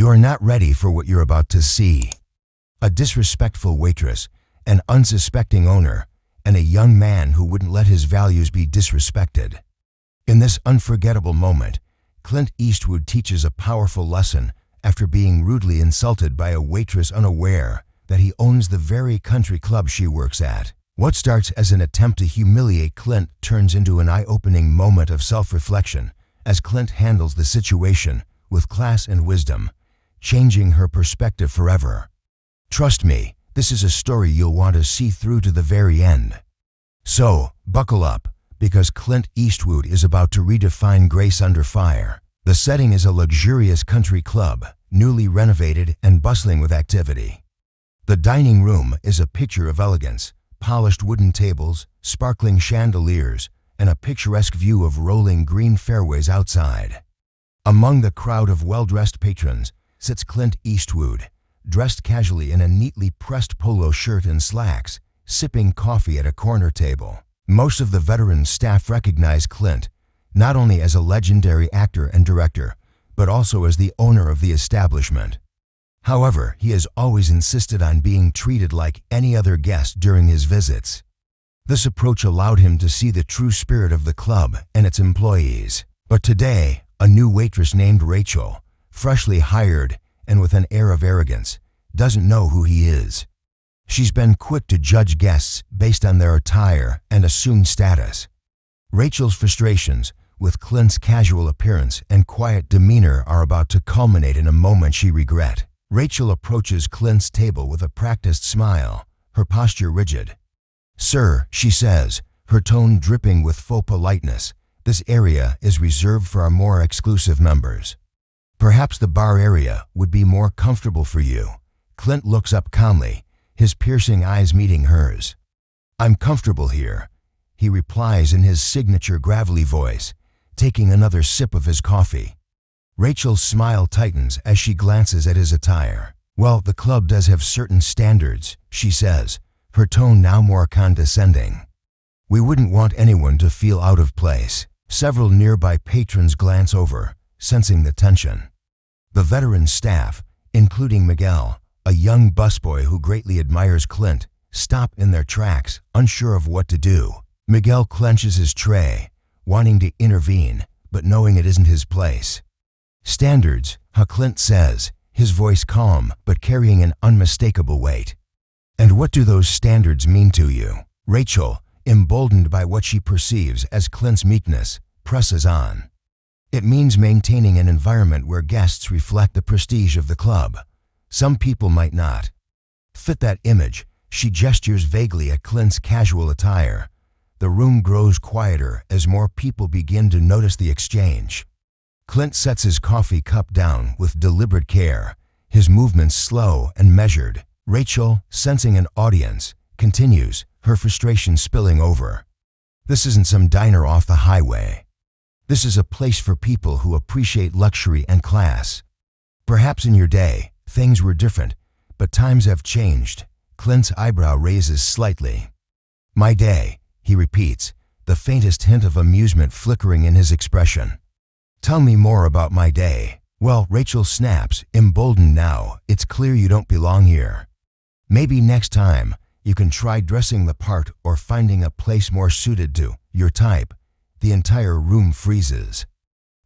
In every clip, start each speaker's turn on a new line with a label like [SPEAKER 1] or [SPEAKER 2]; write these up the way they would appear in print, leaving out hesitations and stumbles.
[SPEAKER 1] You are not ready for what you're about to see. A disrespectful waitress, an unsuspecting owner, and a young man who wouldn't let his values be disrespected. In this unforgettable moment, Clint Eastwood teaches a powerful lesson after being rudely insulted by a waitress unaware that he owns the very country club she works at. What starts as an attempt to humiliate Clint turns into an eye-opening moment of self-reflection as Clint handles the situation with class and wisdom, changing her perspective forever. Trust me, this is a story you'll want to see through to the very end. So, buckle up, because Clint Eastwood is about to redefine grace under fire. The setting is a luxurious country club, newly renovated and bustling with activity. The dining room is a picture of elegance, polished wooden tables, sparkling chandeliers, and a picturesque view of rolling green fairways outside. Among the crowd of well-dressed patrons sits Clint Eastwood, dressed casually in a neatly pressed polo shirt and slacks, sipping coffee at a corner table. Most of the veteran staff recognize Clint, not only as a legendary actor and director, but also as the owner of the establishment. However, he has always insisted on being treated like any other guest during his visits. This approach allowed him to see the true spirit of the club and its employees. But today, a new waitress named Rachel, freshly hired and with an air of arrogance, doesn't know who he is. She's been quick to judge guests based on their attire and assumed status. Rachel's frustrations with Clint's casual appearance and quiet demeanor are about to culminate in a moment she regret. Rachel approaches Clint's table with a practiced smile, her posture rigid. "Sir," she says, her tone dripping with faux politeness, "this area is reserved for our more exclusive members. Perhaps the bar area would be more comfortable for you." Clint looks up calmly, his piercing eyes meeting hers. "I'm comfortable here," he replies in his signature gravelly voice, taking another sip of his coffee. Rachel's smile tightens as she glances at his attire. "Well, the club does have certain standards," she says, her tone now more condescending. "We wouldn't want anyone to feel out of place." Several nearby patrons glance over, sensing the tension. The veteran staff, including Miguel, a young busboy who greatly admires Clint, stop in their tracks, unsure of what to do. Miguel clenches his tray, wanting to intervene, but knowing it isn't his place. "Standards," Clint says, his voice calm but carrying an unmistakable weight. "And what do those standards mean to you?" Rachel, emboldened by what she perceives as Clint's meekness, presses on. "It means maintaining an environment where guests reflect the prestige of the club. Some people might not fit that image." She gestures vaguely at Clint's casual attire. The room grows quieter as more people begin to notice the exchange. Clint sets his coffee cup down with deliberate care, his movements slow and measured. Rachel, sensing an audience, continues, her frustration spilling over. "This isn't some diner off the highway. This is a place for people who appreciate luxury and class. Perhaps in your day, things were different, but times have changed." Clint's eyebrow raises slightly. "My day," he repeats, the faintest hint of amusement flickering in his expression. "Tell me more about my day." "Well," Rachel snaps, emboldened now, "it's clear you don't belong here. Maybe next time, you can try dressing the part or finding a place more suited to your type." The entire room freezes.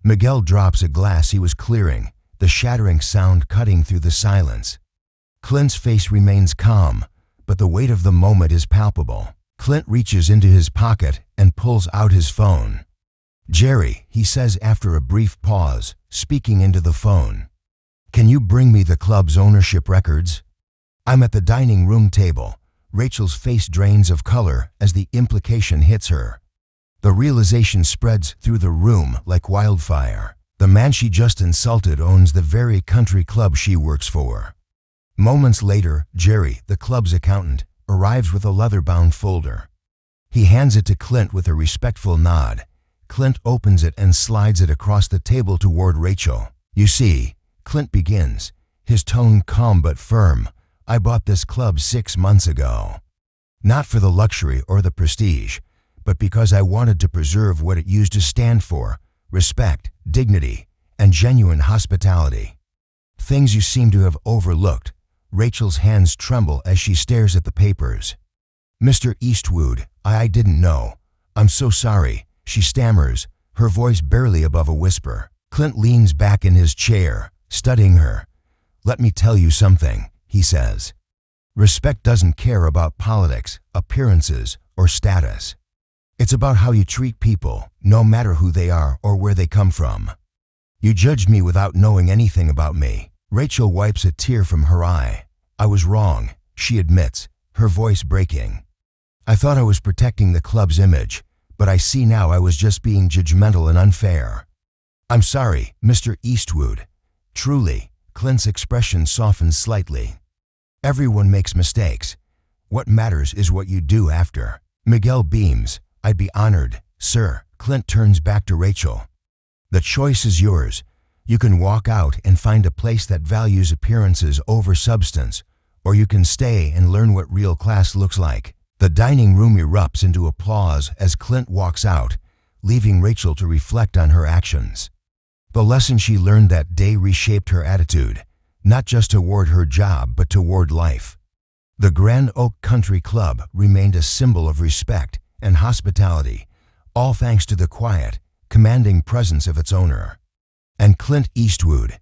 [SPEAKER 1] Miguel drops a glass he was clearing, the shattering sound cutting through the silence. Clint's face remains calm, but the weight of the moment is palpable. Clint reaches into his pocket and pulls out his phone. "Jerry," he says after a brief pause, speaking into the phone. "Can you bring me the club's ownership records?" "I'm at the dining room table." Rachel's face drains of color as the implication hits her. The realization spreads through the room like wildfire. The man she just insulted owns the very country club she works for. Moments later, Jerry, the club's accountant, arrives with a leather-bound folder. He hands it to Clint with a respectful nod. Clint opens it and slides it across the table toward Rachel. "You see," Clint begins, his tone calm but firm, "I bought this club 6 months ago. Not for the luxury or the prestige, but because I wanted to preserve what it used to stand for: respect, dignity, and genuine hospitality. Things you seem to have overlooked. Rachel's hands tremble as she stares at the papers. Mr. Eastwood, I didn't know. I'm so sorry, she stammers, her voice barely above a whisper. Clint leans back in his chair, studying her. Let me tell you something, he says. Respect doesn't care about politics, appearances, or status. It's about how you treat people, no matter who they are or where they come from. You judged me without knowing anything about me. Rachel wipes a tear from her eye. I was wrong, she admits, her voice breaking. I thought I was protecting the club's image, but I see now I was just being judgmental and unfair. I'm sorry, Mr. Eastwood. Truly, Clint's expression softens slightly. Everyone makes mistakes. What matters is what you do after. Miguel beams. I'd be honored, sir. Clint turns back to Rachel. The choice is yours. You can walk out and find a place that values appearances over substance, or you can stay and learn what real class looks like. The dining room erupts into applause as Clint walks out, leaving Rachel to reflect on her actions. The lesson she learned that day reshaped her attitude, not just toward her job but toward life. The Grand Oak Country Club remained a symbol of respect and hospitality, all thanks to the quiet, commanding presence of its owner. And Clint Eastwood,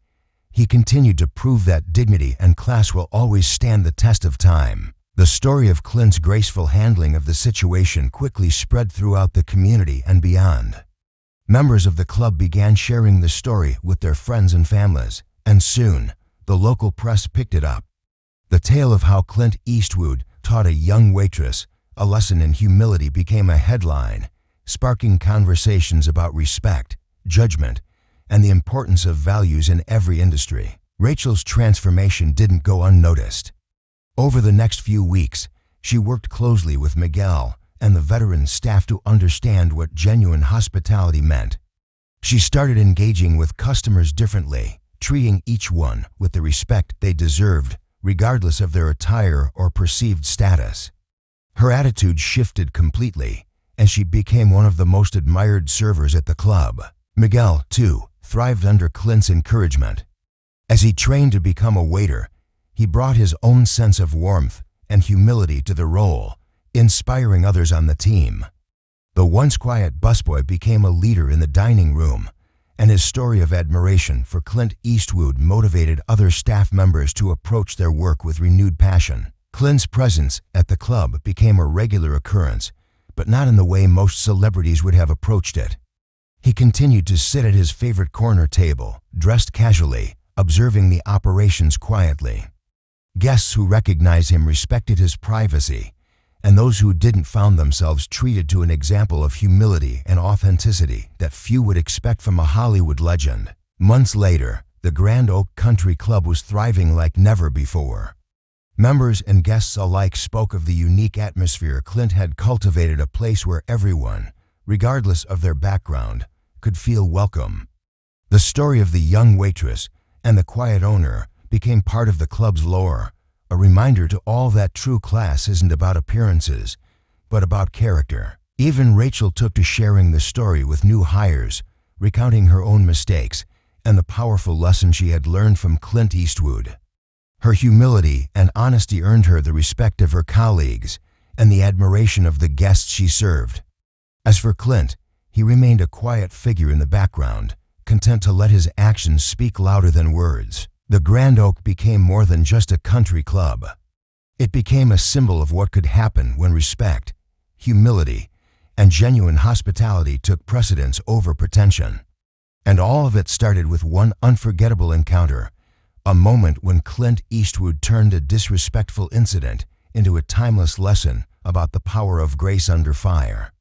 [SPEAKER 1] he continued to prove that dignity and class will always stand the test of time. The story of Clint's graceful handling of the situation quickly spread throughout the community and beyond. Members of the club began sharing the story with their friends and families, and soon, the local press picked it up. The tale of how Clint Eastwood taught a young waitress a lesson in humility became a headline, sparking conversations about respect, judgment, and the importance of values in every industry. Rachel's transformation didn't go unnoticed. Over the next few weeks, she worked closely with Miguel and the veteran staff to understand what genuine hospitality meant. She started engaging with customers differently, treating each one with the respect they deserved, regardless of their attire or perceived status. Her attitude shifted completely, and she became one of the most admired servers at the club. Miguel, too, thrived under Clint's encouragement. As he trained to become a waiter, he brought his own sense of warmth and humility to the role, inspiring others on the team. The once quiet busboy became a leader in the dining room, and his story of admiration for Clint Eastwood motivated other staff members to approach their work with renewed passion. Clint's presence at the club became a regular occurrence, but not in the way most celebrities would have approached it. He continued to sit at his favorite corner table, dressed casually, observing the operations quietly. Guests who recognized him respected his privacy, and those who didn't found themselves treated to an example of humility and authenticity that few would expect from a Hollywood legend. Months later, the Grand Oak Country Club was thriving like never before. Members and guests alike spoke of the unique atmosphere Clint had cultivated, a place where everyone, regardless of their background, could feel welcome. The story of the young waitress and the quiet owner became part of the club's lore, a reminder to all that true class isn't about appearances, but about character. Even Rachel took to sharing the story with new hires, recounting her own mistakes and the powerful lesson she had learned from Clint Eastwood. Her humility and honesty earned her the respect of her colleagues and the admiration of the guests she served. As for Clint, he remained a quiet figure in the background, content to let his actions speak louder than words. The Grand Oak became more than just a country club. It became a symbol of what could happen when respect, humility, and genuine hospitality took precedence over pretension. And all of it started with one unforgettable encounter, a moment when Clint Eastwood turned a disrespectful incident into a timeless lesson about the power of grace under fire.